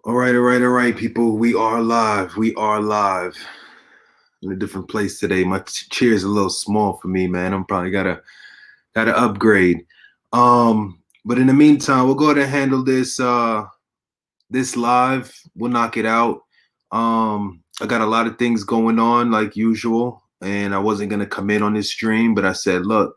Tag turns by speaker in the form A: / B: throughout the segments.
A: All right, people. We are live. We are live in a different place today. My chair is a little small for me, man. I'm probably gotta upgrade. But in the meantime, we'll go ahead and handle this live. We'll knock it out. I got a lot of things going on like usual, and I wasn't gonna commit on this stream, but I said, look,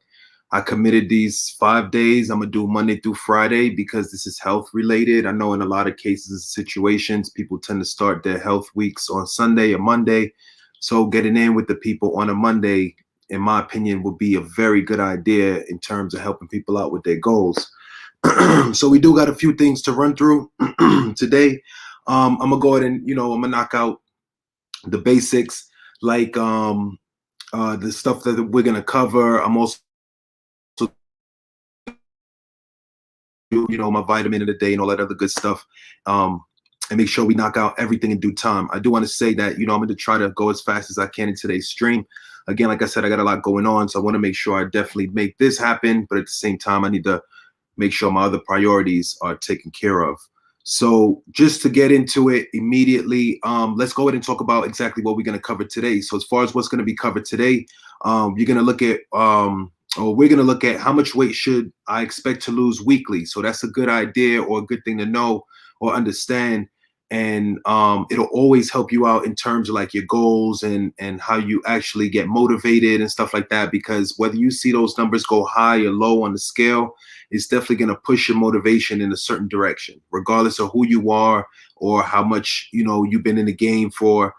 A: I committed these 5 days. I'm gonna do Monday through Friday because this is health related. I know in a lot of cases and situations, people tend to start their health weeks on Sunday or Monday. So getting in with the people on a Monday, in my opinion, would be a very good idea in terms of helping people out with their goals. So we do got a few things to run through today. I'm gonna go ahead and I'm gonna knock out the basics, like the stuff that we're gonna cover. I'm also my vitamin of the day and all that other good stuff. And make sure we knock out everything in due time. I do want to say that, I'm going to try to go as fast as I can in today's stream. Again, like I said, I got a lot going on, so I want to make sure I definitely make this happen. But at the same time, I need to make sure my other priorities are taken care of. So just to get into it immediately, let's go ahead and talk about exactly what we're going to cover today. So as far as what's going to be covered today, you're going to look at we're going to look at how much weight should I expect to lose weekly. So that's a good idea or a good thing to know or understand. And it'll always help you out in terms of like your goals and how you actually get motivated and stuff like that. Because whether you see those numbers go high or low on the scale, it's definitely going to push your motivation in a certain direction, regardless of who you are or how much you've been in the game for.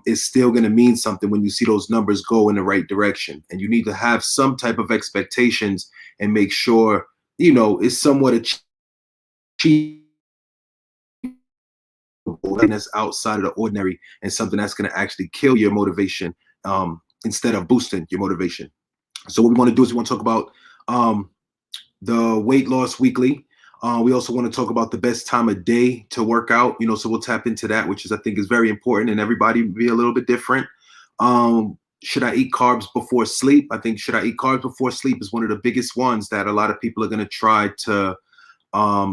A: It's still going to mean something when you see those numbers go in the right direction. And you need to have some type of expectations and make sure it's somewhat achievable, that's outside of the ordinary and something that's going to actually kill your motivation instead of boosting your motivation. So what we want to do is we want to talk about the weight loss weekly. We also want to talk about the best time of day to work out, so we'll tap into that, which is, I think, is very important, and everybody be a little bit different. Should I eat carbs before sleep? I think should I eat carbs before sleep is one of the biggest ones that a lot of people are going to try to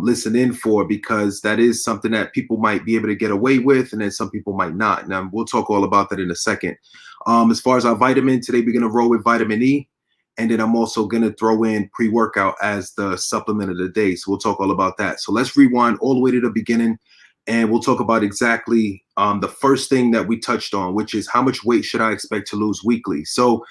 A: listen in for, because that is something that people might be able to get away with, and then some people might not. Now, we'll talk all about that in a second. As far as our vitamin, today we're going to roll with vitamin E. And then I'm also going to throw in pre-workout as the supplement of the day. So we'll talk all about that. So let's rewind all the way to the beginning, and we'll talk about exactly the first thing that we touched on, which is how much weight should I expect to lose weekly? So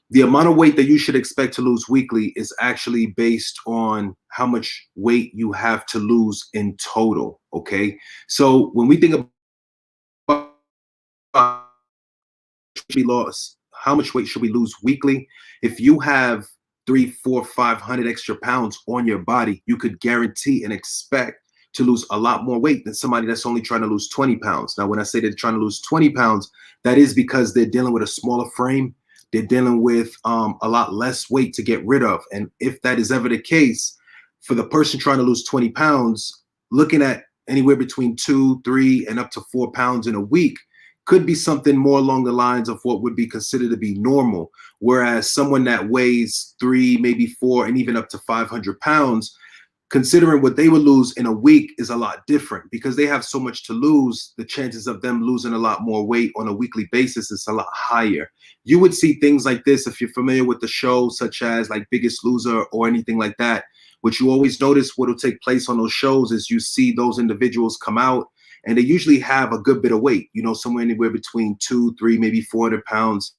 A: the amount of weight that you should expect to lose weekly is actually based on how much weight you have to lose in total, okay? So when we think about loss, how much weight should we lose weekly? If you have 300, 400, 500 extra pounds on your body, you could guarantee and expect to lose a lot more weight than somebody that's only trying to lose 20 pounds. Now, when I say they're trying to lose 20 pounds, that is because they're dealing with a smaller frame. They're dealing with a lot less weight to get rid of. And if that is ever the case, for the person trying to lose 20 pounds, looking at anywhere between 2, 3, and up to 4 pounds in a week could be something more along the lines of what would be considered to be normal. Whereas someone that weighs 3, maybe 4, and even up to 500 pounds, considering what they would lose in a week is a lot different, because they have so much to lose. The chances of them losing a lot more weight on a weekly basis is a lot higher. You would see things like this if you're familiar with the show, such as like Biggest Loser or anything like that. What you always notice what will take place on those shows is you see those individuals come out, and they usually have a good bit of weight, somewhere anywhere between 2, 3, maybe 400 pounds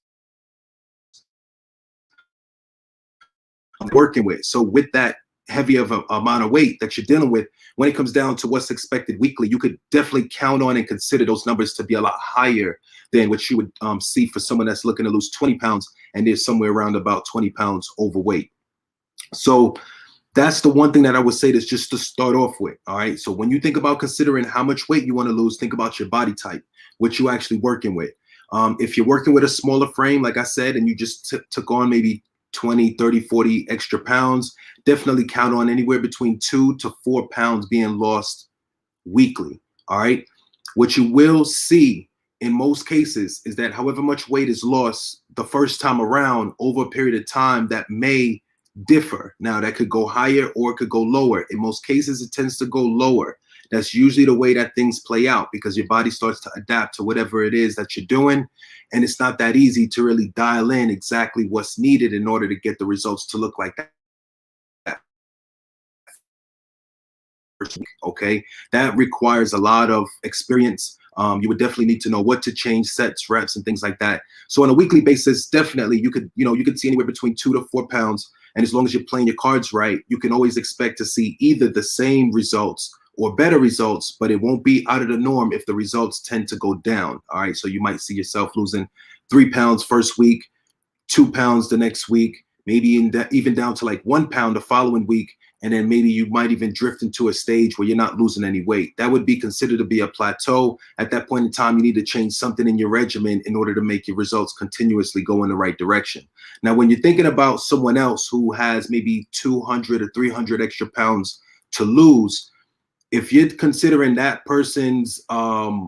A: working with. So with that heavy of an amount of weight that you're dealing with, when it comes down to what's expected weekly, you could definitely count on and consider those numbers to be a lot higher than what you would see for someone that's looking to lose 20 pounds and they're somewhere around about 20 pounds overweight. So that's the one thing that I would say, that's just to start off with. All right. So when you think about considering how much weight you want to lose, think about your body type, what you're actually working with. If you're working with a smaller frame, like I said, and you just took on maybe 20, 30, 40 extra pounds, definitely count on anywhere between 2 to 4 pounds being lost weekly. All right. What you will see in most cases is that however much weight is lost the first time around, over a period of time, that may differ. Now, that could go higher or it could go lower. In most cases, it tends to go lower. That's usually the way that things play out, because your body starts to adapt to whatever it is that you're doing. And it's not that easy to really dial in exactly what's needed in order to get the results to look like that. Okay, that requires a lot of experience. You would definitely need to know what to change, sets, reps, and things like that. So on a weekly basis, definitely you could, you could see anywhere between 2 to 4 pounds. And as long as you're playing your cards right, you can always expect to see either the same results or better results, but it won't be out of the norm if the results tend to go down. All right, so you might see yourself losing 3 pounds first week, 2 pounds the next week, maybe even down to like 1 pound the following week. And then maybe you might even drift into a stage where you're not losing any weight. That would be considered to be a plateau. At that point in time, you need to change something in your regimen in order to make your results continuously go in the right direction. Now, when you're thinking about someone else who has maybe 200 or 300 extra pounds to lose, if you're considering that person's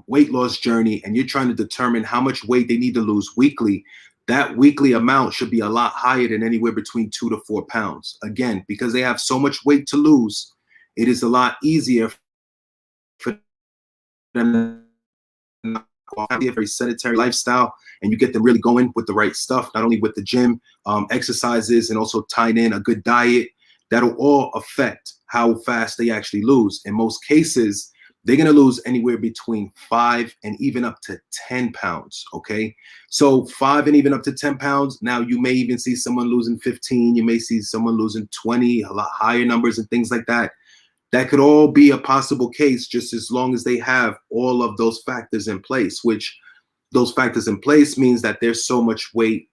A: weight loss journey and you're trying to determine how much weight they need to lose weekly, that weekly amount should be a lot higher than anywhere between 2 to 4 pounds. Again, because they have so much weight to lose, it is a lot easier for them to have a very sedentary lifestyle, and you get them really going with the right stuff, not only with the gym, exercises, and also tying in a good diet. That'll all affect how fast they actually lose. In most cases, they're going to lose anywhere between 5 and even up to 10 pounds. Okay. So 5 and even up to 10 pounds. Now you may even see someone losing 15. You may see someone losing 20, a lot higher numbers and things like that. That could all be a possible case, just as long as they have all of those factors in place, which those factors in place means that there's so much weight.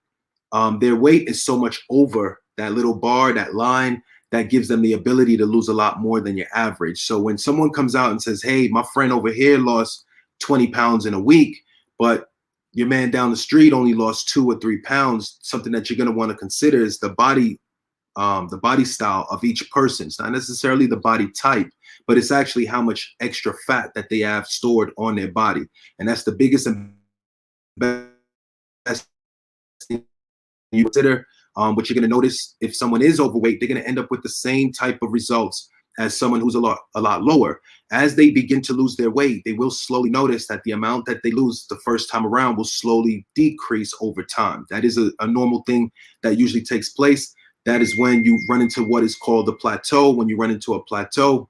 A: Their weight is so much over that little bar, that line, that gives them the ability to lose a lot more than your average. So when someone comes out and says, hey, my friend over here lost 20 pounds in a week, but your man down the street only lost 2 or 3 pounds, something that you're going to want to consider is the body style of each person. It's not necessarily the body type, but it's actually how much extra fat that they have stored on their body. And that's the biggest and best thing you consider. What you're going to notice, if someone is overweight, they're going to end up with the same type of results as someone who's a lot lower. As they begin to lose their weight, they will slowly notice that the amount that they lose the first time around will slowly decrease over time. That is a normal thing that usually takes place. That is when you run into what is called the plateau. When you run into a plateau,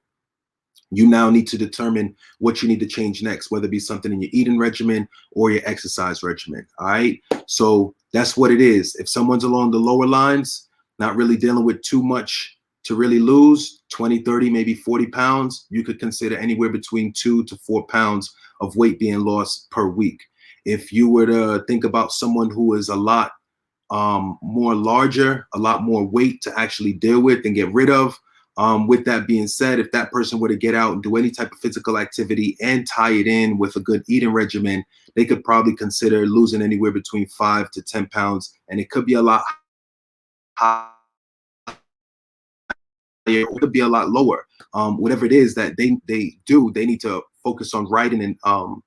A: you now need to determine what you need to change next, whether it be something in your eating regimen or your exercise regimen. All right. So that's what it is. If someone's along the lower lines, not really dealing with too much to really lose 20, 30, maybe 40 pounds, you could consider anywhere between 2 to 4 pounds of weight being lost per week. If you were to think about someone who is a lot more larger, a lot more weight to actually deal with and get rid of, with that being said, if that person were to get out and do any type of physical activity and tie it in with a good eating regimen, they could probably consider losing anywhere between 5 to 10 pounds. And it could be a lot higher, it could be a lot lower. Whatever it is that they do, they need to focus on writing and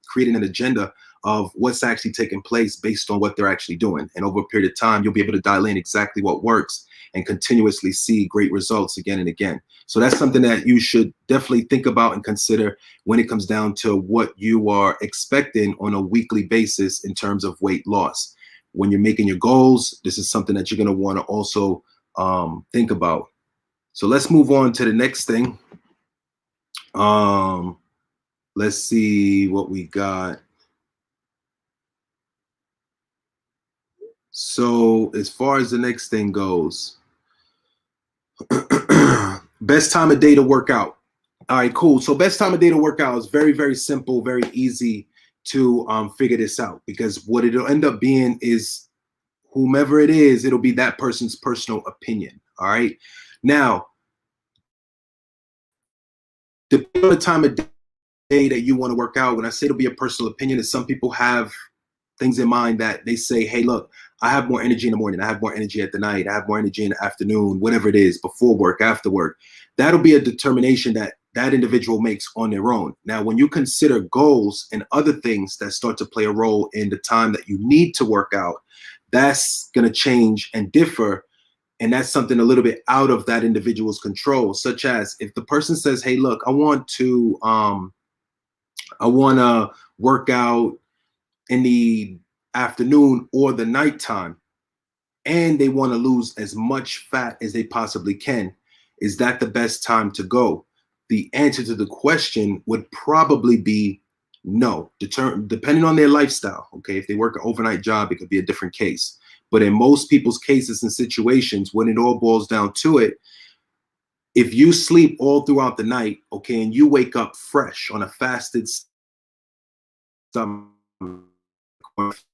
A: creating an agenda of what's actually taking place based on what they're actually doing. And over a period of time, you'll be able to dial in exactly what works and continuously see great results again and again. So that's something that you should definitely think about and consider when it comes down to what you are expecting on a weekly basis in terms of weight loss. When you're making your goals, this is something that you're going to want to also think about. So let's move on to the next thing. Let's see what we got. So as far as the next thing goes, best time of day to work out. All right, cool. So best time of day to work out is very, very simple, very easy to figure this out, because what it'll end up being is whomever it is, it'll be that person's personal opinion. All right. Now, depending on the time of day that you want to work out, when I say it'll be a personal opinion, is some people have things in mind that they say, hey, look, I have more energy in the morning. I have more energy at the night. I have more energy in the afternoon, whatever it is, before work, after work. That'll be a determination that that individual makes on their own. Now, when you consider goals and other things that start to play a role in the time that you need to work out, that's going to change and differ And that's something a little bit out of that individual's control, such as if the person says, hey, look, I want to work out in the afternoon or the nighttime, and they want to lose as much fat as they possibly can. Is that the best time to go? The answer to the question would probably be no, depending on their lifestyle. Okay, if they work an overnight job, it could be a different case. But in most people's cases and situations, when it all boils down to it, if you sleep all throughout the night, okay, and you wake up fresh on a fasted stomach,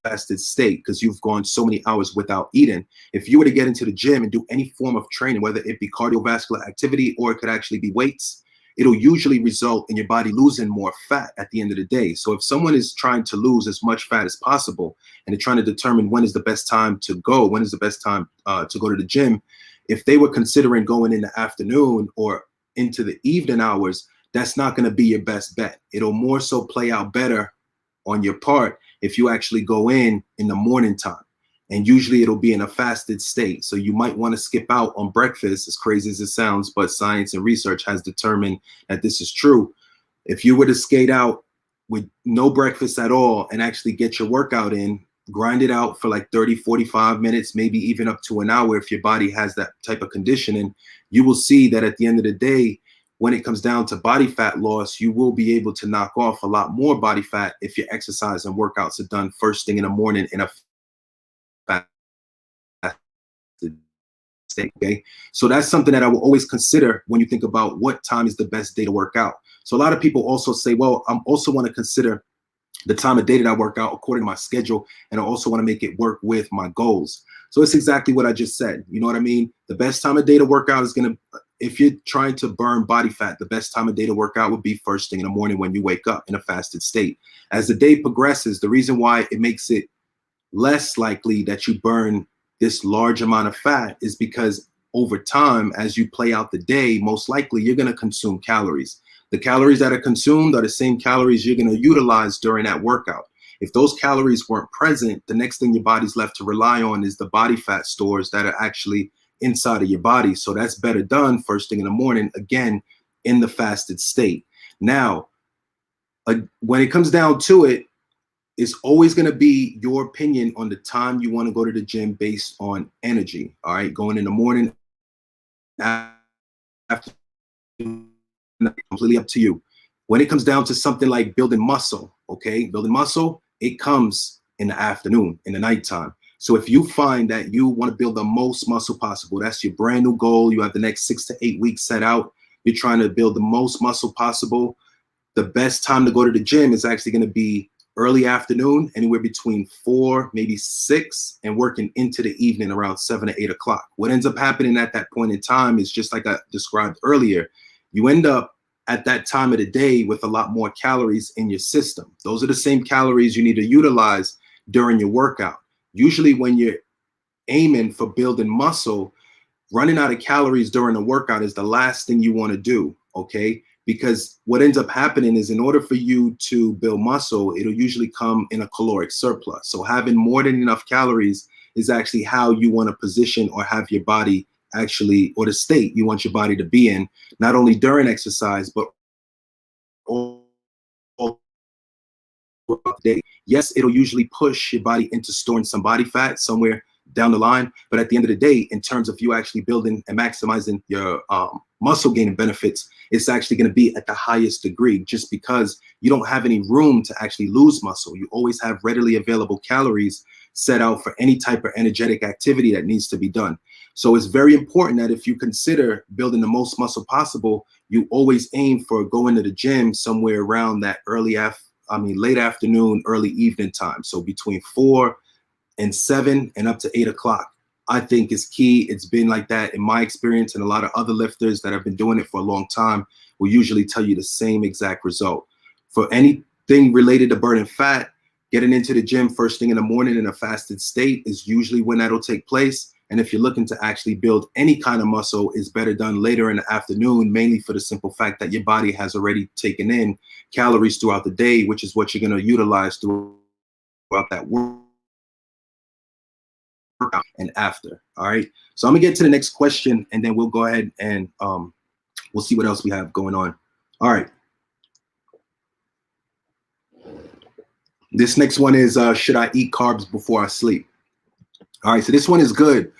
A: fasted state, because you've gone so many hours without eating, if you were to get into the gym and do any form of training, whether it be cardiovascular activity or it could actually be weights, it'll usually result in your body losing more fat at the end of the day. So if someone is trying to lose as much fat as possible and they're trying to determine when is the best time to go, when is the best time to go to the gym, if they were considering going in the afternoon or into the evening hours, that's not going to be your best bet. It'll more so play out better on your part if you actually go in the morning time. And usually it'll be in a fasted state. So you might want to skip out on breakfast, as crazy as it sounds, but science and research has determined that this is true. If you were to skate out with no breakfast at all and actually get your workout in, grind it out for like 30, 45 minutes, maybe even up to an hour, if your body has that type of conditioning, you will see that at the end of the day, when it comes down to body fat loss, you will be able to knock off a lot more body fat if your exercise and workouts are done first thing in the morning in a state. Okay, so that's something that I will always consider when you think about what time is the best day to work out. So a lot of people also say, well, I also want to consider the time of day that I work out according to my schedule, and I also want to make it work with my goals. So it's exactly what I just said. You know what I mean? The best time of day to work out is going to, if you're trying to burn body fat, the best time of day to work out would be first thing in the morning when you wake up in a fasted state. As the day progresses, the reason why it makes it less likely that you burn this large amount of fat is because over time, as you play out the day, most likely you're going to consume calories. The calories that are consumed are the same calories you're going to utilize during that workout. If those calories weren't present, the next thing your body's left to rely on is the body fat stores that are actually inside of your body. So that's better done first thing in the morning, again, in the fasted state. Now, when it comes down to it, it's always going to be your opinion on the time you want to go to the gym based on energy. All right, going in the morning, after, completely up to you. When it comes down to something like building muscle, okay, building muscle, it comes in the afternoon, in the nighttime. So if you find that you want to build the most muscle possible, that's your brand new goal, you have the next 6 to 8 weeks set out, you're trying to build the most muscle possible, the best time to go to the gym is actually going to be early afternoon, anywhere between 4, maybe 6, and working into the evening around 7 or 8 o'clock. What ends up happening at that point in time is just like I described earlier. You end up at that time of the day with a lot more calories in your system. Those are the same calories you need to utilize during your workout. Usually when you're aiming for building muscle, running out of calories during a workout is the last thing you want to do, okay? Because what ends up happening is in order for you to build muscle, it'll usually come in a caloric surplus. So having more than enough calories is actually how you want to position or have your body actually, or the state you want your body to be in, not only during exercise, but all throughout the day. Yes, it'll usually push your body into storing some body fat somewhere down the line. But at the end of the day, in terms of you actually building and maximizing your muscle gaining benefits, it's actually going to be at the highest degree just because you don't have any room to actually lose muscle. You always have readily available calories set out for any type of energetic activity that needs to be done. So it's very important that if you consider building the most muscle possible, you always aim for going to the gym somewhere around that late afternoon, early evening time. So between 4 and 7 and up to 8 o'clock, I think is key. It's been like that in my experience, and a lot of other lifters that have been doing it for a long time will usually tell you the same exact result. For anything related to burning fat, getting into the gym first thing in the morning in a fasted state is usually when that'll take place. And if you're looking to actually build any kind of muscle, it's better done later in the afternoon, mainly for the simple fact that your body has already taken in calories throughout the day, which is what you're going to utilize throughout that work. workout and after. All right. So I'm gonna get to the next question, and then we'll go ahead and we'll see what else we have going on. All right. This next one is should I eat carbs before I sleep? All right. So this one is good.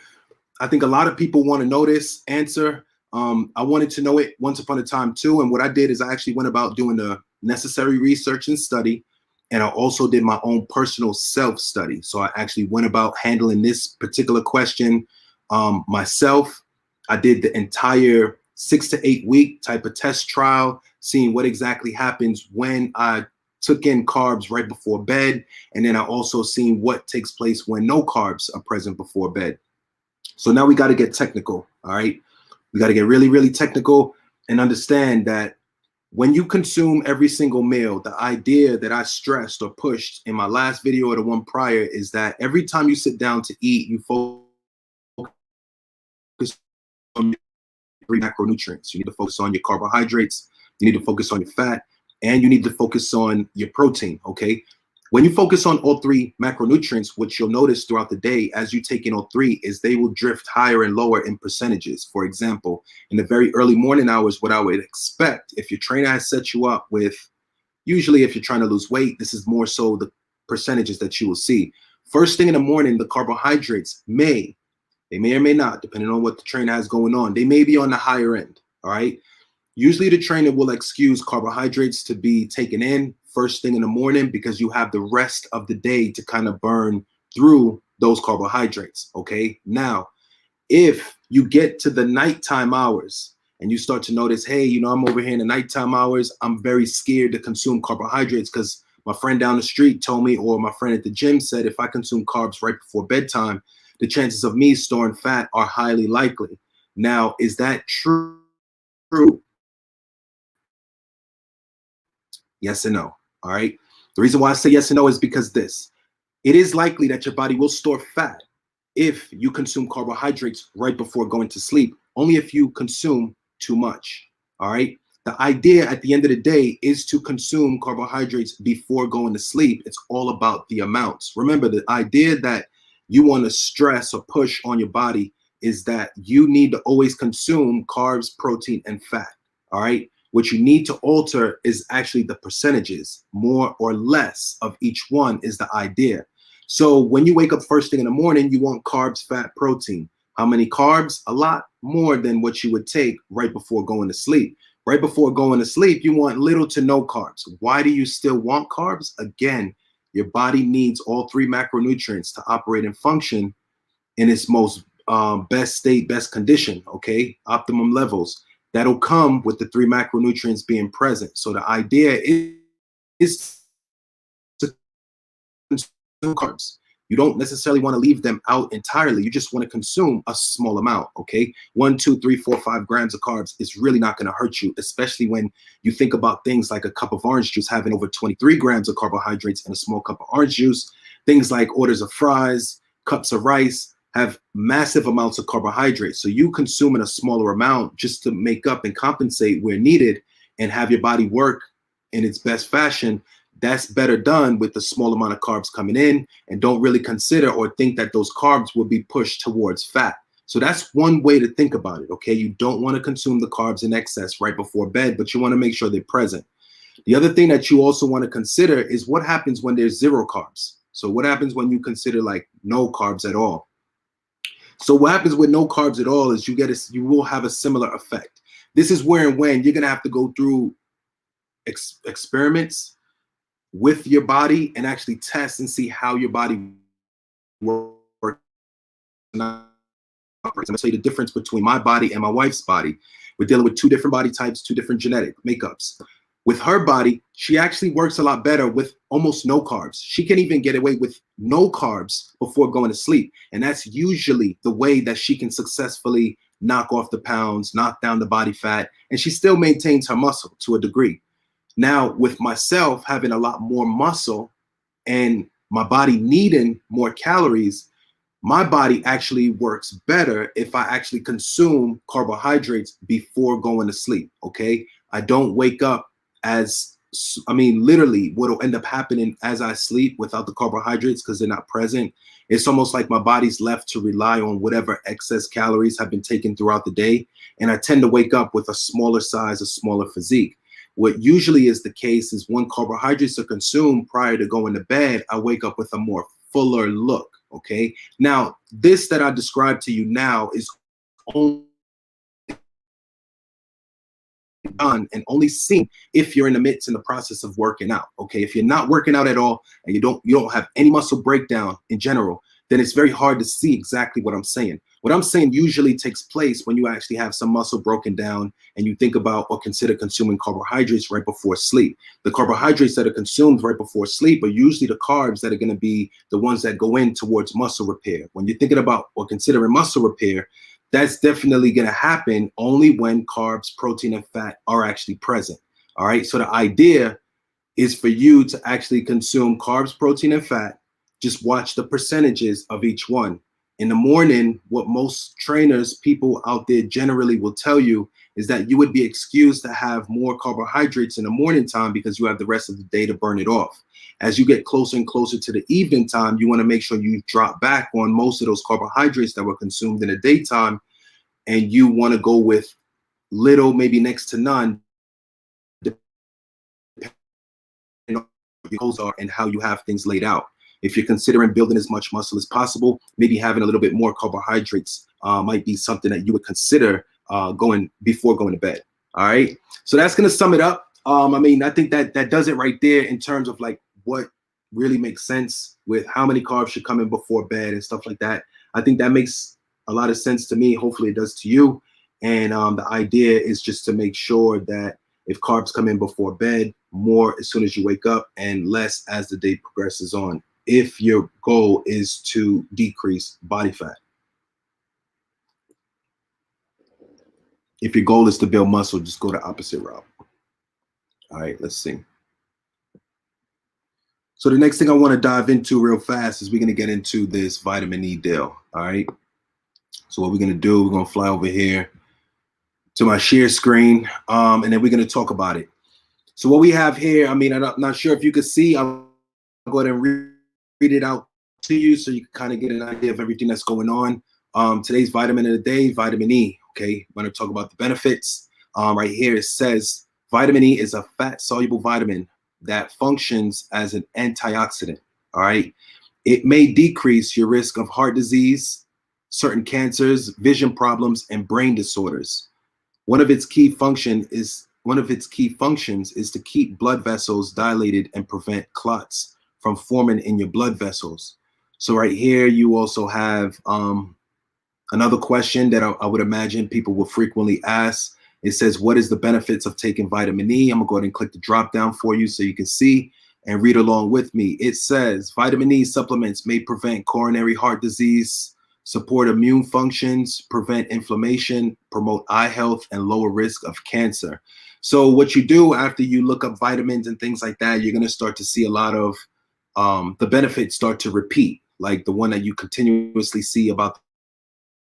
A: I think a lot of people want to know this answer. I wanted to know it once upon a time too. And what I did is I actually went about doing the necessary research and study. And I also did my own personal self-study. So I actually went about handling this particular question myself. I did the entire 6 to 8 week type of test trial, seeing what exactly happens when I took in carbs right before bed. And then I also seen what takes place when no carbs are present before bed. So now we got to get technical. All right. We got to get really, really technical and understand that when you consume every single meal, the idea that I stressed or pushed in my last video or the one prior is that every time you sit down to eat, you focus on your macronutrients. You need to focus on your carbohydrates. You need to focus on your fat, and you need to focus on your protein. Okay. When you focus on all three macronutrients, what you'll notice throughout the day as you take in all three is they will drift higher and lower in percentages. For example, in the very early morning hours, what I would expect if your trainer has set you up with, usually if you're trying to lose weight, this is more so the percentages that you will see. First thing in the morning, the carbohydrates may or may not, depending on what the trainer has going on, they may be on the higher end. All right. Usually the trainer will excuse carbohydrates to be taken in first thing in the morning because you have the rest of the day to kind of burn through those carbohydrates. Okay. Now, if you get to the nighttime hours and you start to notice, hey, you know, I'm over here in the nighttime hours, I'm very scared to consume carbohydrates because my friend down the street told me, or my friend at the gym said, if I consume carbs right before bedtime, the chances of me storing fat are highly likely. Now, is that true? Yes and no. All right. The reason why I say yes and no is because it is likely that your body will store fat if you consume carbohydrates right before going to sleep, only if you consume too much. All right. The idea at the end of the day is to consume carbohydrates before going to sleep. It's all about the amounts. Remember, the idea that you want to stress or push on your body is that you need to always consume carbs, protein, and fat. All right. What you need to alter is actually the percentages, more or less of each one is the idea. So when you wake up first thing in the morning, you want carbs, fat, protein. How many carbs? A lot more than what you would take right before going to sleep. Right before going to sleep, you want little to no carbs. Why do you still want carbs? Again, your body needs all three macronutrients to operate and function in its most best state, best condition, okay? Optimum levels. That'll come with the three macronutrients being present. So the idea is to consume carbs. You don't necessarily want to leave them out entirely. You just want to consume a small amount, okay? 1, 2, 3, 4, 5 grams of carbs is really not going to hurt you, especially when you think about things like a cup of orange juice having over 23 grams of carbohydrates in a small cup of orange juice. Things like orders of fries, cups of rice, have massive amounts of carbohydrates. So you consuming a smaller amount just to make up and compensate where needed and have your body work in its best fashion, that's better done with the small amount of carbs coming in, and don't really consider or think that those carbs will be pushed towards fat. So that's one way to think about it, okay? You don't want to consume the carbs in excess right before bed, but you want to make sure they're present. The other thing that you also want to consider is what happens when there's zero carbs. So what happens when you consider like no carbs at all? So what happens with no carbs at all is you will have a similar effect. This is where and when you're going to have to go through experiments with your body and actually test and see how your body works. I'm going to tell you the difference between my body and my wife's body. We're dealing with two different body types, two different genetic makeups. With her body, she actually works a lot better with almost no carbs. She can even get away with no carbs before going to sleep. And that's usually the way that she can successfully knock off the pounds, knock down the body fat, and she still maintains her muscle to a degree. Now, with myself having a lot more muscle and my body needing more calories, my body actually works better if I actually consume carbohydrates before going to sleep, okay? I don't wake up as I mean, literally, what'll end up happening as I sleep without the carbohydrates because they're not present, it's almost like my body's left to rely on whatever excess calories have been taken throughout the day. And I tend to wake up with a smaller size, a smaller physique. What usually is the case is when carbohydrates are consumed prior to going to bed, I wake up with a more fuller look. Okay. Now, this that I described to you now is only done and only seen if you're in the midst in the process of working out. Okay, if you're not working out at all and you don't have any muscle breakdown in general, then it's very hard to see exactly what I'm saying. What I'm saying usually takes place when you actually have some muscle broken down and you think about or consider consuming carbohydrates right before sleep. The carbohydrates that are consumed right before sleep are usually the carbs that are going to be the ones that go in towards muscle repair. When you're thinking about or considering muscle repair, that's definitely going to happen only when carbs, protein, and fat are actually present. All right. So the idea is for you to actually consume carbs, protein, and fat. Just watch the percentages of each one. In the morning, what most trainers, people out there generally will tell you is that you would be excused to have more carbohydrates in the morning time because you have the rest of the day to burn it off. As you get closer and closer to the evening time, you want to make sure you drop back on most of those carbohydrates that were consumed in the daytime, and you want to go with little, maybe next to none, depending on what your goals are and how you have things laid out. If you're considering building as much muscle as possible, maybe having a little bit more carbohydrates might be something that you would consider before going to bed. All right. So that's going to sum it up. I mean, I think that does it right there in terms of like what really makes sense with how many carbs should come in before bed and stuff like that. I think that makes a lot of sense to me. Hopefully it does to you. And the idea is just to make sure that if carbs come in before bed, more as soon as you wake up and less as the day progresses on, if your goal is to decrease body fat. If your goal is to build muscle, just go the opposite route. All right, let's see. So the next thing I want to dive into real fast is we're going to get into this vitamin E deal. All right. So what we're going to do, we're going to fly over here to my share screen, and then we're going to talk about it. So what we have here, I mean, I'm not sure if you can see. I'll go ahead and read it out to you so you can kind of get an idea of everything that's going on. Today's vitamin of the day, vitamin E. Okay, I'm going to talk about the benefits. Right here it says vitamin E is a fat-soluble vitamin that functions as an antioxidant. All right, it may decrease your risk of heart disease, certain cancers, vision problems, and brain disorders. One of its key functions is to keep blood vessels dilated and prevent clots from forming in your blood vessels. So right here, you also have another question that I would imagine people will frequently ask. It says, what is the benefits of taking vitamin E? I'm gonna go ahead and click the drop down for you so you can see and read along with me. It says vitamin E supplements may prevent coronary heart disease, support immune functions, prevent inflammation, promote eye health, and lower risk of cancer. So what you do after you look up vitamins and things like that, you're going to start to see a lot of the benefits start to repeat, like the one that you continuously see about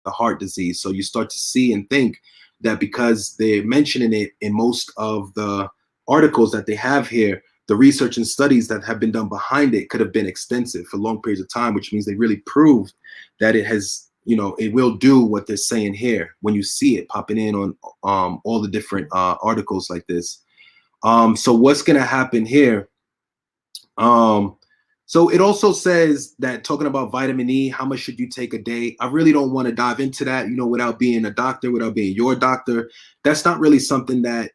A: the heart disease. So you start to see and think that because they're mentioning it in most of the articles that they have here, the research and studies that have been done behind it could have been extensive for long periods of time, which means they really proved that it has, it will do what they're saying here when you see it popping in on all the different articles like this. So what's going to happen here? So it also says that talking about vitamin E, how much should you take a day? I really don't want to dive into that, without being a doctor, without being your doctor. That's not really something that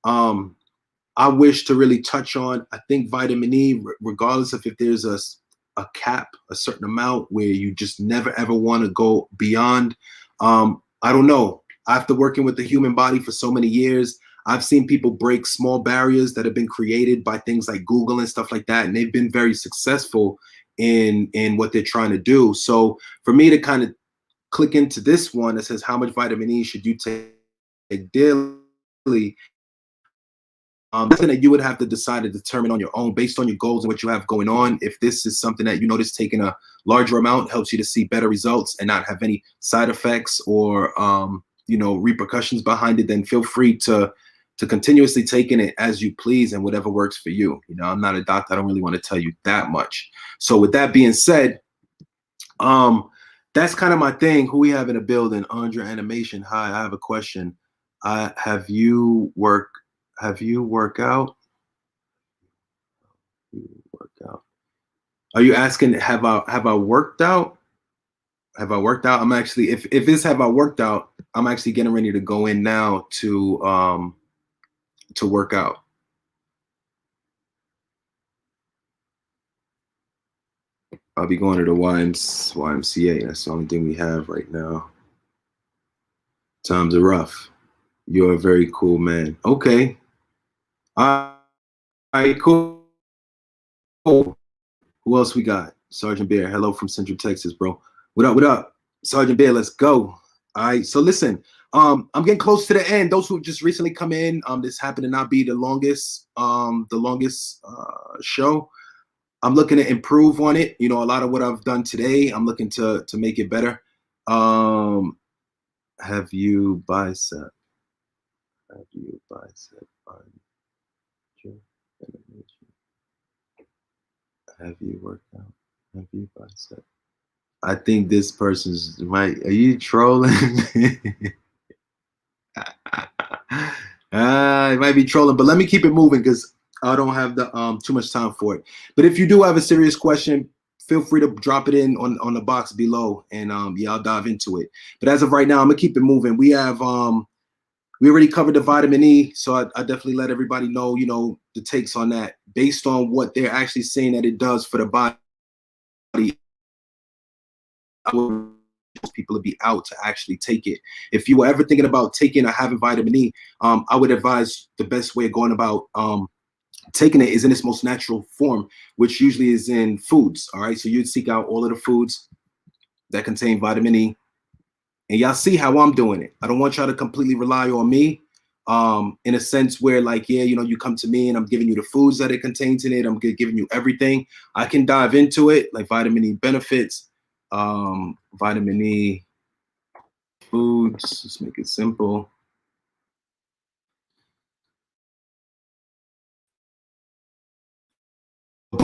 A: I wish to really touch on. I think vitamin E, regardless of if there's a cap, a certain amount where you just never ever want to go beyond. I don't know. After working with the human body for so many years, I've seen people break small barriers that have been created by things like Google and stuff like that, and they've been very successful in what they're trying to do. So for me to kind of click into this one that says how much vitamin E should you take daily, something that you would have to decide to determine on your own based on your goals and what you have going on. If this is something that you notice taking a larger amount helps you to see better results and not have any side effects or repercussions behind it, then feel free to to continuously taking it as you please and whatever works for you. You know, I'm not a doctor. I don't really want to tell you that much. So with that being said, that's kind of my thing. Who we have in the building? Andre Animation. Hi, I have a question. Have you work? Have you work out? You work out. Are you asking? Have I worked out? Have I worked out? I'm actually, if it's have I worked out, I'm actually getting ready to go in now to work out. I'll be going to the YMCA. That's the only thing we have right now. Times are rough. You're a very cool man. Okay. All right, cool. Who else we got? Sergeant Bear. Hello from Central Texas, bro. What up? What up? Sergeant Bear, let's go. All right. So listen, I'm getting close to the end. Those who just recently come in, this happened to not be the longest show. I'm looking to improve on it. You know, a lot of what I've done today, I'm looking to make it better. Have you bicep? Have you bicep on your animation? Have you worked out? Have you bicep? I think this person's might. Are you trolling? It might be trolling, but let me keep it moving because I don't have the too much time for it. But if you do have a serious question, feel free to drop it in on the box below, and yeah, I'll dive into it. But as of right now, I'm gonna keep it moving. We have we already covered the vitamin E, so I definitely let everybody know, you know, the takes on that based on what they're actually saying that it does for the body. I would people to be out to actually take it. If you were ever thinking about taking or having vitamin E, I would advise the best way of going about taking it is in its most natural form, which usually is in foods. All right, so you'd seek out all of the foods that contain vitamin E, and y'all see how I'm doing it. I don't want y'all to completely rely on me, in a sense where like, yeah, you know, you come to me and I'm giving you the foods that it contains in it. I'm giving you everything. I can dive into it, like vitamin E benefits, vitamin E foods. Let's make it simple.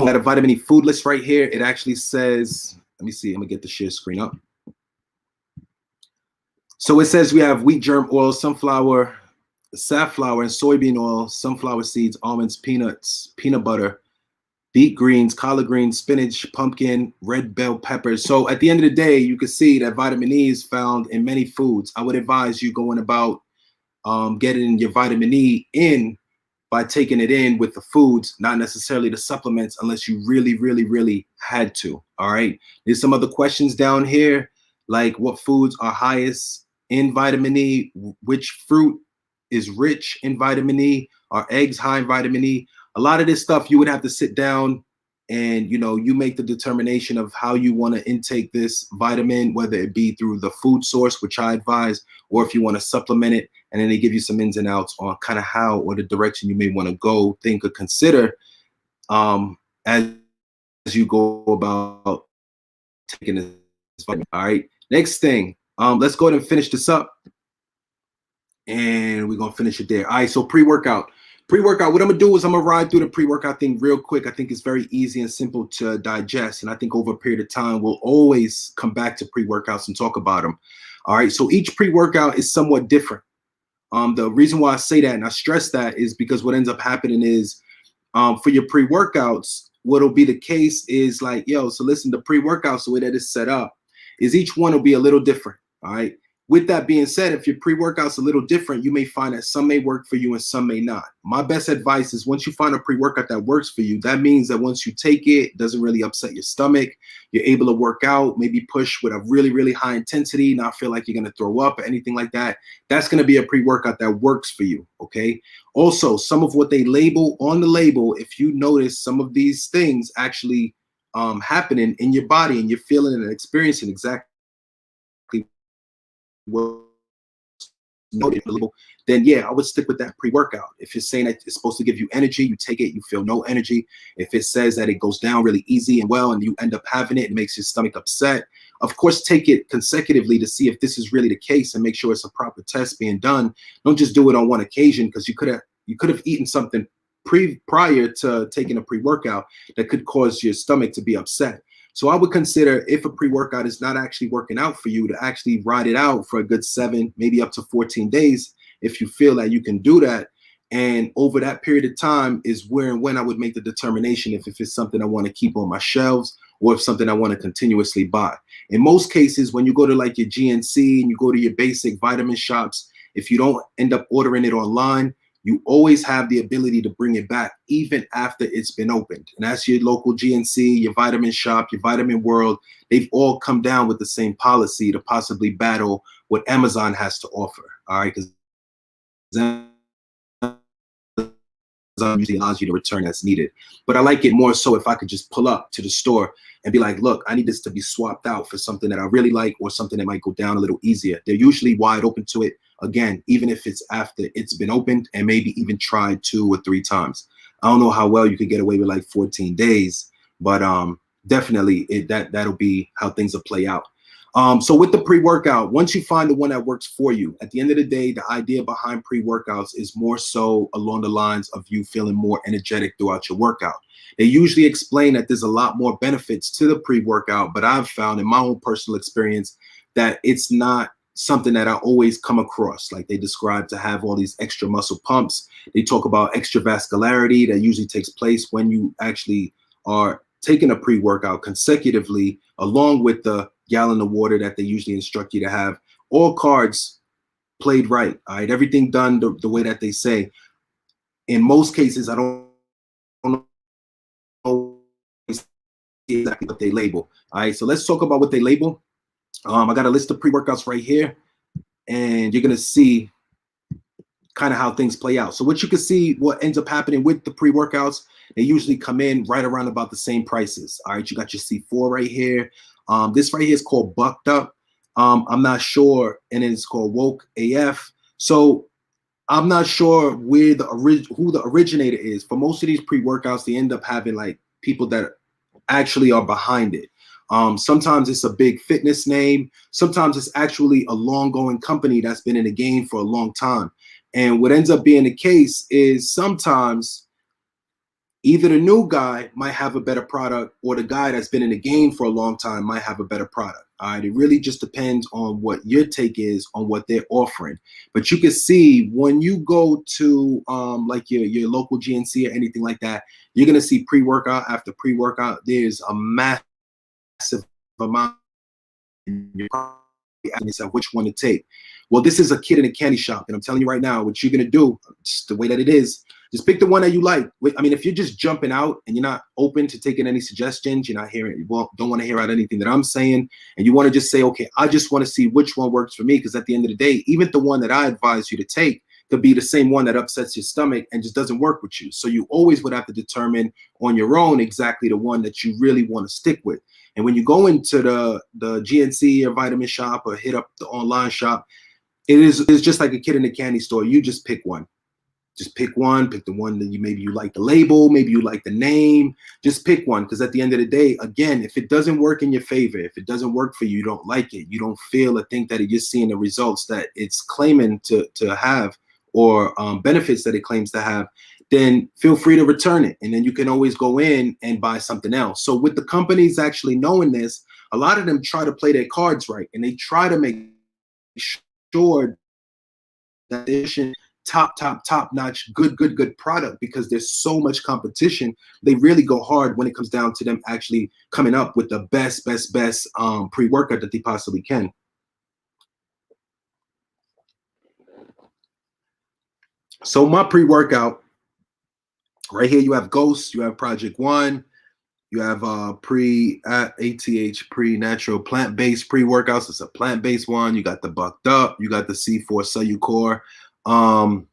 A: At a vitamin E food list right here, it actually says, let me see, I'm gonna get the share screen up. So it says we have wheat germ oil, sunflower, safflower, and soybean oil, sunflower seeds, almonds, peanuts, peanut butter, beet greens, collard greens, spinach, pumpkin, red bell peppers. So at the end of the day, you can see that vitamin E is found in many foods. I would advise you going about getting your vitamin E in by taking it in with the foods, not necessarily the supplements, unless you really, really, really had to. All right. There's some other questions down here, like what foods are highest in vitamin E, which fruit is rich in vitamin E, are eggs high in vitamin E. A lot of this stuff you would have to sit down and, you know, you make the determination of how you want to intake this vitamin, whether it be through the food source, which I advise, or if you want to supplement it. And then they give you some ins and outs on kind of how or the direction you may want to go, think, or consider as you go about taking this vitamin. All right. Next thing, let's go ahead and finish this up. And we're going to finish it there. All right. So pre-workout. Pre-workout, what I'm going to do is I'm going to ride through the pre-workout thing real quick. I think it's very easy and simple to digest. And I think over a period of time, we'll always come back to pre-workouts and talk about them. All right. So each pre-workout is somewhat different. The reason why I say that and I stress that is because what ends up happening is for your pre-workouts, what'll be the case is like, yo, so listen, the pre-workouts, the way that it's set up is each one will be a little different. All right. With that being said, if your pre-workout's a little different, you may find that some may work for you and some may not. My best advice is once you find a pre-workout that works for you, that means that once you take it, it doesn't really upset your stomach. You're able to work out, maybe push with a really, really high intensity, not feel like you're going to throw up or anything like that. That's going to be a pre-workout that works for you. Okay. Also, some of what they label on the label, if you notice some of these things actually happening in your body and you're feeling and experiencing exactly what then yeah, I would stick with that pre-workout. If it's saying that it's supposed to give you energy, you take it, you feel no energy. If it says that it goes down really easy and well, and you end up having it, it makes your stomach upset. Of course, take it consecutively to see if this is really the case and make sure it's a proper test being done. Don't just do it on one occasion, because you could have eaten something prior to taking a pre-workout that could cause your stomach to be upset. So I would consider, if a pre-workout is not actually working out for you, to actually ride it out for a good 7, maybe up to 14 days, if you feel that you can do that. And over that period of time is where and when I would make the determination if it's something I want to keep on my shelves or if something I want to continuously buy. In most cases, when you go to like your GNC and you go to your basic vitamin shops, if you don't end up ordering it online, you always have the ability to bring it back even after it's been opened. And that's your local GNC, your vitamin shop, your Vitamin World. They've all come down with the same policy to possibly battle what Amazon has to offer. All right, because usually allows you to return as needed. But I like it more so if I could just pull up to the store and be like, look, I need this to be swapped out for something that I really like or something that might go down a little easier. They're usually wide open to it. Again, even if it's after it's been opened and maybe even tried 2 or 3 times. I don't know how well you could get away with like 14 days, but definitely that'll be how things will play out. So with the pre-workout, once you find the one that works for you, at the end of the day, the idea behind pre-workouts is more so along the lines of you feeling more energetic throughout your workout. They usually explain that there's a lot more benefits to the pre-workout, but I've found in my own personal experience that it's not something that I always come across. Like they describe to have all these extra muscle pumps. They talk about extra vascularity that usually takes place when you actually are taking a pre-workout consecutively, along with the gallon of water that they usually instruct you to have. All cards played right. All right, everything done the way that they say. In most cases, I don't know exactly what they label. All right, so let's talk about what they label. I got a list of pre-workouts right here, and you're gonna see kind of how things play out. So what you can see, what ends up happening with the pre-workouts, they usually come in right around about the same prices. All right, you got your C4 right here. This right here is called Bucked Up. I'm not sure, and it's called Woke AF. So I'm not sure where who the originator is. For most of these pre-workouts, they end up having like people that actually are behind it. Sometimes it's a big fitness name. Sometimes it's actually a long-going company that's been in the game for a long time. And what ends up being the case is sometimes either the new guy might have a better product or the guy that's been in the game for a long time might have a better product. All right, it really just depends on what your take is on what they're offering. But you can see when you go to like your local GNC or anything like that, you're gonna see pre-workout after pre-workout. There's a massive amount. You're probably asking yourself which one to take. Well, this is a kid in a candy shop, and I'm telling you right now, what you're gonna do, just the way that it is, just pick the one that you like. I mean, if you're just jumping out and you're not open to taking any suggestions, you're not hearing, well, don't want to hear out anything that I'm saying, and you want to just say, okay, I just want to see which one works for me, because at the end of the day, even the one that I advise you to take could be the same one that upsets your stomach and just doesn't work with you. So you always would have to determine on your own exactly the one that you really want to stick with. And when you go into the GNC or vitamin shop or hit up the online shop, it's just like a kid in a candy store. You just pick one. Just pick one, pick the one that maybe you like the label, maybe you like the name. Just pick one, because at the end of the day, again, if it doesn't work in your favor, if it doesn't work for you, you don't like it, you don't feel or think that you're seeing the results that it's claiming to have, or benefits that it claims to have, then feel free to return it. And then you can always go in and buy something else. So with the companies actually knowing this, a lot of them try to play their cards right, and they try to make sure that they're top notch, good product, because there's so much competition. They really go hard when it comes down to them actually coming up with the best pre-workout that they possibly can. So my pre-workout right here, you have Ghost, you have Project One, you have ATH pre-natural plant-based pre-workouts. It's a plant-based one. You got the Bucked Up, you got the C4 Cellucor. And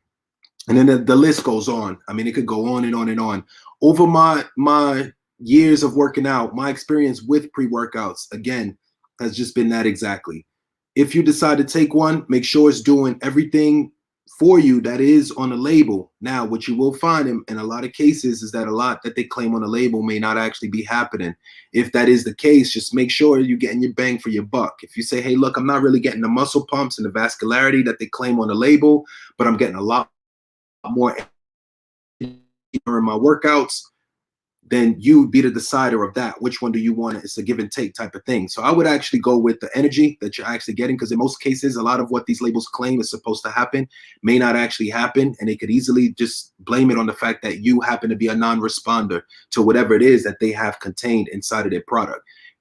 A: then the list goes on. I mean, it could go on and on and on. Over my years of working out, my experience with pre-workouts, again, has just been that exactly. If you decide to take one, make sure it's doing everything for you that is on the label. Now, what you will find in a lot of cases is that a lot that they claim on the label may not actually be happening. If that is the case, just make sure you're getting your bang for your buck. If you say, hey, look, I'm not really getting the muscle pumps and the vascularity that they claim on the label, but I'm getting a lot more during my workouts, then you be the decider of that. Which one do you want? It's a give and take type of thing. So I would actually go with the energy that you're actually getting, because in most cases, a lot of what these labels claim is supposed to happen may not actually happen. And they could easily just blame it on the fact that you happen to be a non-responder to whatever it is that they have contained inside of their product.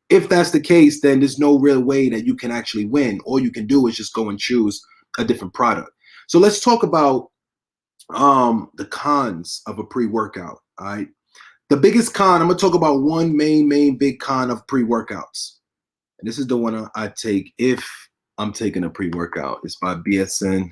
A: If that's the case, then there's no real way that you can actually win. All you can do is just go and choose a different product. So let's talk about the cons of a pre-workout. All right. The biggest con, I'm going to talk about one main big con of pre-workouts. And this is the one I take if I'm taking a pre-workout. It's by BSN.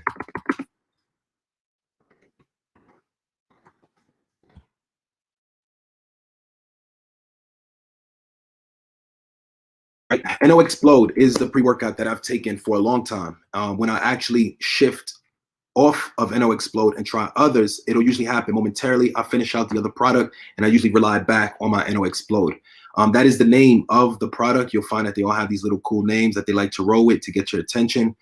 A: Right. NO Explode is the pre-workout that I've taken for a long time. When I actually shift off of NO Explode and try others, it'll usually happen momentarily. I finish out the other product and I usually rely back on my NO Explode. That is the name of the product. You'll find that they all have these little cool names that they like to roll with to get your attention.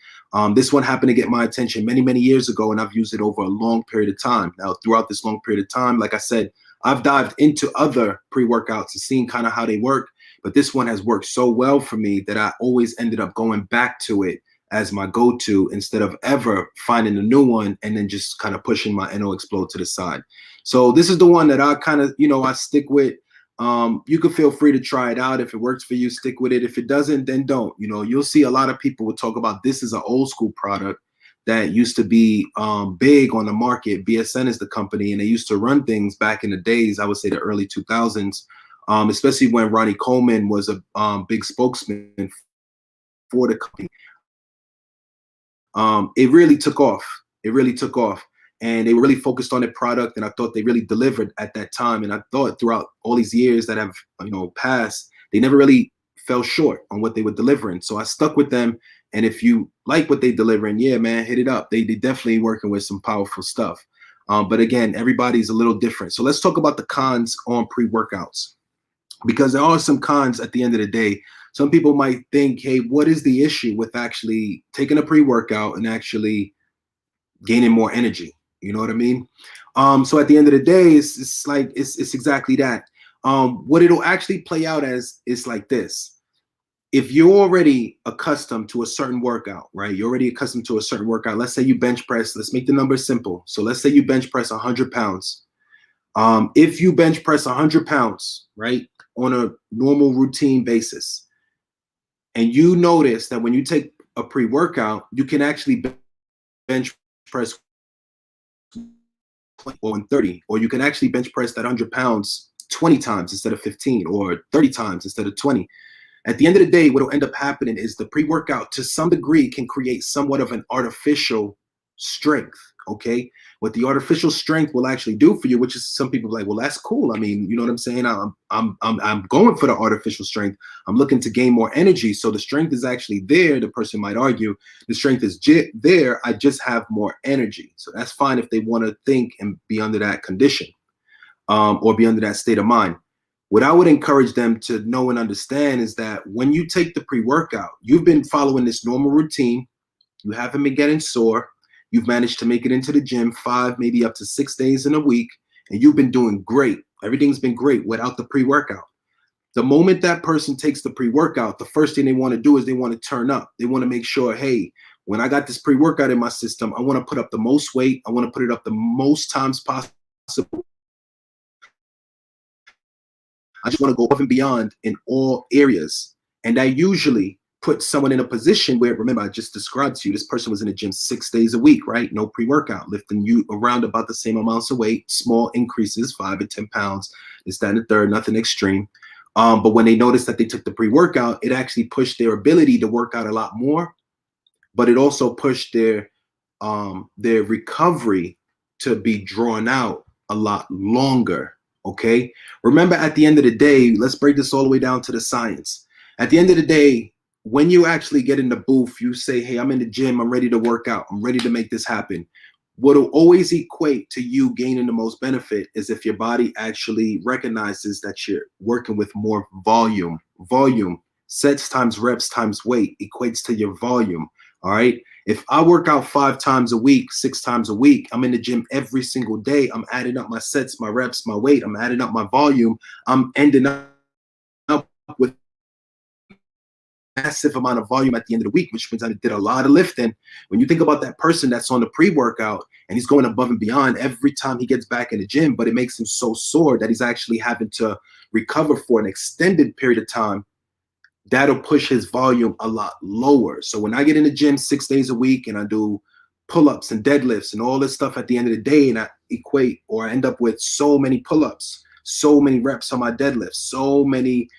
A: This one happened to get my attention many years ago, and I've used it over a long period of time. Now, throughout this long period of time, like I said, I've dived into other pre-workouts and seen kind of how they work, but this one has worked so well for me that I always ended up going back to it as my go-to instead of ever finding a new one and then just kind of pushing my NO Explode to the side. So this is the one that I kind of, I stick with. You can feel free to try it out. If it works for you, stick with it. If it doesn't, then don't. You'll see a lot of people will talk about this is an old school product that used to be big on the market. BSN is the company, and they used to run things back in the days, I would say the early 2000s, especially when Ronnie Coleman was a big spokesman for the company. It really took off. It really took off. And they were really focused on their product, and I thought they really delivered at that time. And I thought throughout all these years that have passed, they never really fell short on what they were delivering. So I stuck with them. And if you like what they delivering, yeah, man, hit it up. They definitely working with some powerful stuff. But again, everybody's a little different. So let's talk about the cons on pre-workouts, because there are some cons at the end of the day. Some people might think, hey, what is the issue with actually taking a pre-workout and actually gaining more energy? You know what I mean? So at the end of the day, it's like it's exactly that. What it'll actually play out as is like this. If you're already accustomed to a certain workout, right? You're already accustomed to a certain workout. Let's say you bench press. Let's make the numbers simple. So let's say you bench press 100 pounds. If you bench press 100 pounds, right, on a normal routine basis, and you notice that when you take a pre-workout, you can actually bench press 30, or you can actually bench press that 100 pounds 20 times instead of 15, or 30 times instead of 20. At the end of the day, what will end up happening is the pre-workout to some degree can create somewhat of an artificial strength. Okay, what the artificial strength will actually do for you, which is some people like, well, that's cool. I mean, you know what I'm saying? I'm going for the artificial strength. I'm looking to gain more energy. So the strength is actually there. The person might argue the strength is there. I just have more energy. So that's fine if they want to think and be under that condition, or be under that state of mind. What I would encourage them to know and understand is that when you take the pre-workout, you've been following this normal routine. You haven't been getting sore. You've managed to make it into the gym 5, maybe up to 6 days in a week, and you've been doing great. Everything's been great without the pre-workout. The moment that person takes the pre-workout, the first thing they want to do is they want to turn up. They want to make sure, hey, when I got this pre-workout in my system, I want to put up the most weight. I want to put it up the most times possible. I just want to go above and beyond in all areas. And that usually puts someone in a position where, remember, I just described to you, this person was in the gym 6 days a week, right? No pre-workout, lifting you around about the same amounts of weight, small increases, 5 or 10 pounds, this, that, and the third, nothing extreme. But when they noticed that they took the pre-workout, it actually pushed their ability to work out a lot more, but it also pushed their recovery to be drawn out a lot longer. Okay. Remember, at the end of the day, let's break this all the way down to the science. At the end of the day, when you actually get in the booth, you say, hey, I'm in the gym, I'm ready to work out, I'm ready to make this happen. What'll always equate to you gaining the most benefit is if your body actually recognizes that you're working with more volume. Volume, sets times reps times weight equates to your volume. All right. If I work out 5 times a week, 6 times a week, I'm in the gym every single day. I'm adding up my sets, my reps, my weight. I'm adding up my volume. I'm ending up with massive amount of volume at the end of the week, which means I did a lot of lifting. When you think about that person that's on the pre-workout and he's going above and beyond every time he gets back in the gym, but it makes him so sore that he's actually having to recover for an extended period of time, that'll push his volume a lot lower. So when I get in the gym 6 days a week and I do pull-ups and deadlifts and all this stuff at the end of the day, and I equate or I end up with so many pull-ups, so many reps on my deadlifts, so many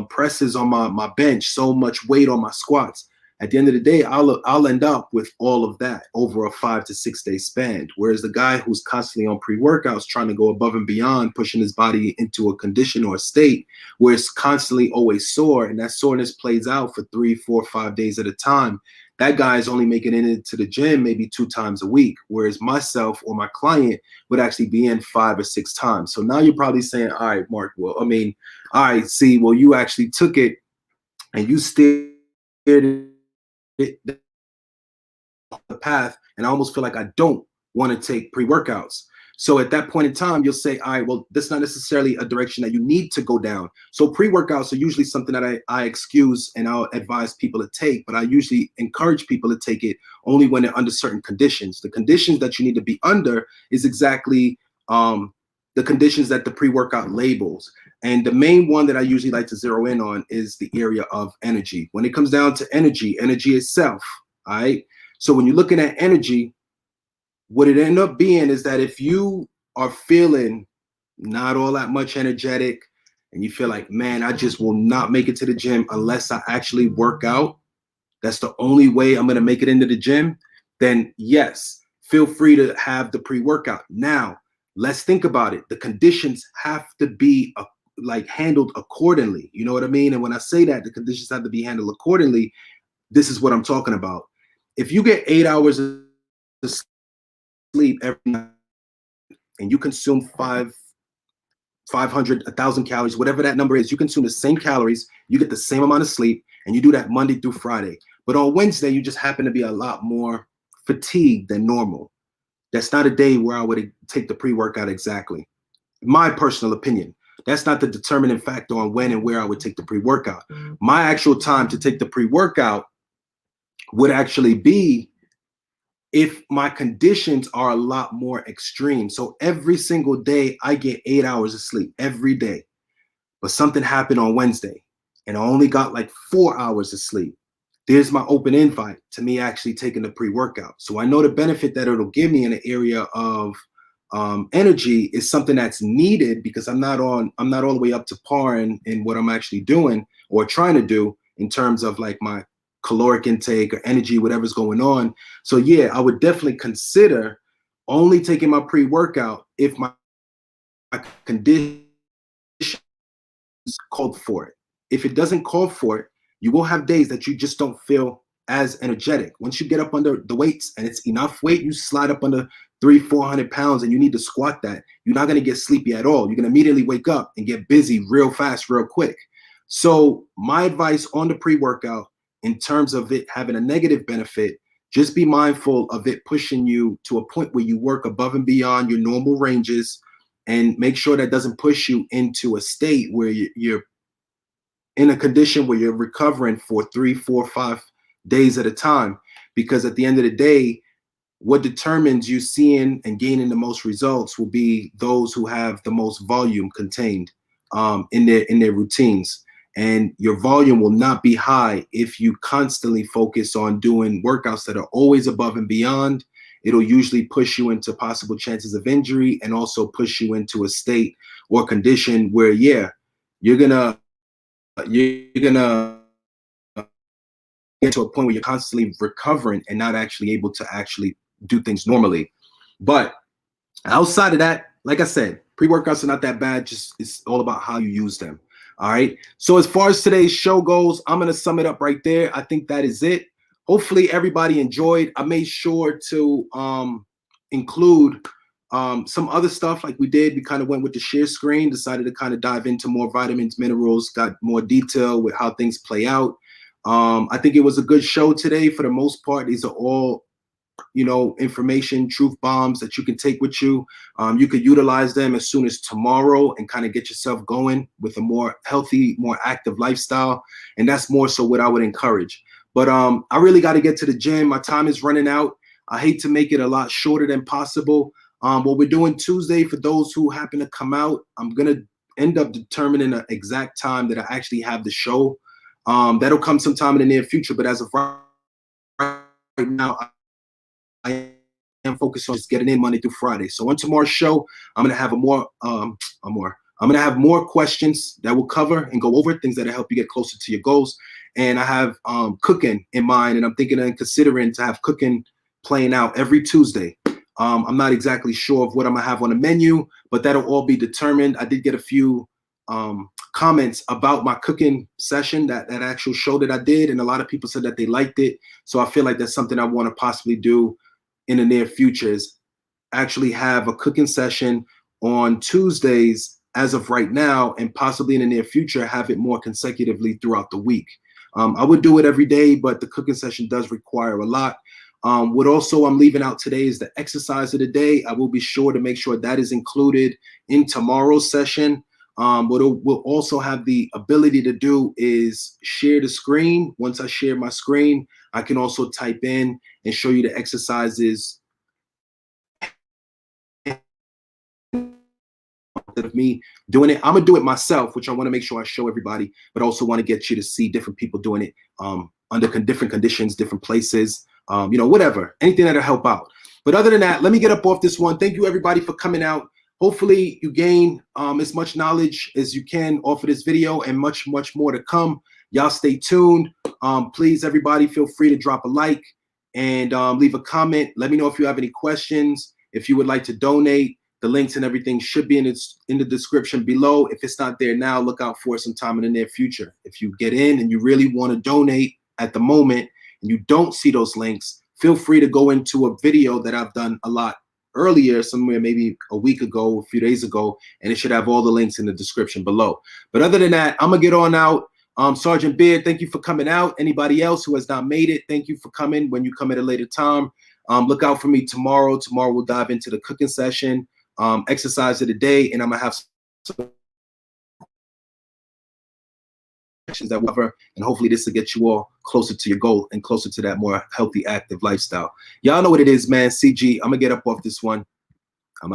A: presses on my bench, so much weight on my squats. At the end of the day, I'll end up with all of that over a 5 to 6 day span. Whereas the guy who's constantly on pre-workouts, trying to go above and beyond, pushing his body into a condition or a state where it's constantly always sore, and that soreness plays out for 3, 4, 5 days at a time, that guy is only making it into the gym maybe 2 times a week, whereas myself or my client would actually be in 5 or 6 times. So now you're probably saying, all right, Mark, well, I mean, all right, see, well, you actually took it and you steered it the path, and I almost feel like I don't want to take pre-workouts. So at that point in time, you'll say, all right, well, that's not necessarily a direction that you need to go down. So pre-workouts are usually something that I excuse and I'll advise people to take, but I usually encourage people to take it only when they're under certain conditions. The conditions that you need to be under is exactly the conditions that the pre-workout labels. And the main one that I usually like to zero in on is the area of energy. When it comes down to energy itself, all right? So when you're looking at energy, what it end up being is that if you are feeling not all that much energetic and you feel like, man, I just will not make it to the gym unless I actually work out, that's the only way I'm going to make it into the gym, then yes, feel free to have the pre-workout. Now, let's think about it. The conditions have to be like handled accordingly. You know what I mean? And when I say that the conditions have to be handled accordingly, this is what I'm talking about. If you get 8 hours of sleep every night and you consume 500, 1,000 calories, whatever that number is, you consume the same calories, you get the same amount of sleep, and you do that Monday through Friday. But on Wednesday, you just happen to be a lot more fatigued than normal. That's not a day where I would take the pre-workout exactly. My personal opinion. That's not the determining factor on when and where I would take the pre-workout. My actual time to take the pre-workout would actually be if my conditions are a lot more extreme. So every single day I get 8 hours of sleep every day, but something happened on Wednesday and I only got like 4 hours of sleep. There's my open invite to me actually taking the pre-workout. So I know the benefit that it'll give me in the area of energy is something that's needed because I'm not all the way up to par in what I'm actually doing or trying to do in terms of like my caloric intake or energy, whatever's going on. So yeah, I would definitely consider only taking my pre-workout if my conditions called for it. If it doesn't call for it, you will have days that you just don't feel as energetic. Once you get up under the weights and it's enough weight, you slide up under 300-400 pounds and you need to squat that, you're not going to get sleepy at all. You're going to immediately wake up and get busy real fast, real quick. So my advice on the pre-workout, in terms of it having a negative benefit, just be mindful of it pushing you to a point where you work above and beyond your normal ranges, and make sure that doesn't push you into a state where you're in a condition where you're recovering for 3, 4, 5 days at a time. Because at the end of the day, what determines you seeing and gaining the most results will be those who have the most volume contained in their routines. And your volume will not be high if you constantly focus on doing workouts that are always above and beyond. It'll usually push you into possible chances of injury and also push you into a state or condition where, yeah, you're gonna get to a point where you're constantly recovering and not actually able to actually do things normally. But outside of that, like I said, pre-workouts are not that bad. Just it's all about how you use them. All right. So as far as today's show goes, I'm going to sum it up right there. I think that is it. Hopefully everybody enjoyed. I made sure to include some other stuff like we did. We kind of went with the share screen, decided to kind of dive into more vitamins, minerals, got more detail with how things play out. I think it was a good show today for the most part. These are all, you know, information, truth bombs that you can take with you. You could utilize them as soon as tomorrow and kind of get yourself going with a more healthy, more active lifestyle. And that's more so what I would encourage. But I really got to get to the gym. My time is running out. I hate to make it a lot shorter than possible. What we're doing Tuesday, for those who happen to come out, I'm going to end up determining an exact time that I actually have the show. That'll come sometime in the near future. But as of right now, I am focused on just getting in Monday through Friday. So on tomorrow's show, I'm gonna have I'm gonna have more questions that will cover and go over things that'll help you get closer to your goals. And I have cooking in mind, and I'm thinking and considering to have cooking playing out every Tuesday. I'm not exactly sure of what I'm gonna have on the menu, but that'll all be determined. I did get a few comments about my cooking session, that actual show that I did, and a lot of people said that they liked it. So I feel like that's something I want to possibly do in the near future, is actually have a cooking session on Tuesdays as of right now, and possibly in the near future have it more consecutively throughout the week. I would do it every day, but the cooking session does require a lot. What also I'm leaving out today is the exercise of the day. I will be sure to make sure that is included in tomorrow's session. What we'll also have the ability to do is share the screen. Once I share my screen, I can also type in and show you the exercises of me doing it. I'm gonna do it myself, which I want to make sure I show everybody, but also want to get you to see different people doing it under different conditions, different places, you know, whatever, anything that'll help out. But other than that, let me get up off this one. Thank you everybody for coming out. Hopefully you gain as much knowledge as you can off of this video, and much more to come. Y'all stay tuned. Please, everybody, feel free to drop a like and leave a comment. Let me know if you have any questions. If you would like to donate, the links and everything should be in the description below. If it's not there now, look out for it sometime in the near future. If you get in and you really want to donate at the moment and you don't see those links, feel free to go into a video that I've done a lot earlier, somewhere maybe a week ago, a few days ago, and it should have all the links in the description below. But other than that, I'm gonna get on out. Sergeant Beard, thank you for coming out. Anybody else who has not made it, thank you for coming. When you come at a later time, look out for me tomorrow. Tomorrow we'll dive into the cooking session, exercise of the day, and I'm gonna have some questions that cover, and hopefully this will get you all closer to your goal and closer to that more healthy, active lifestyle. Y'all know what it is, man. CG, I'm gonna get up off this one.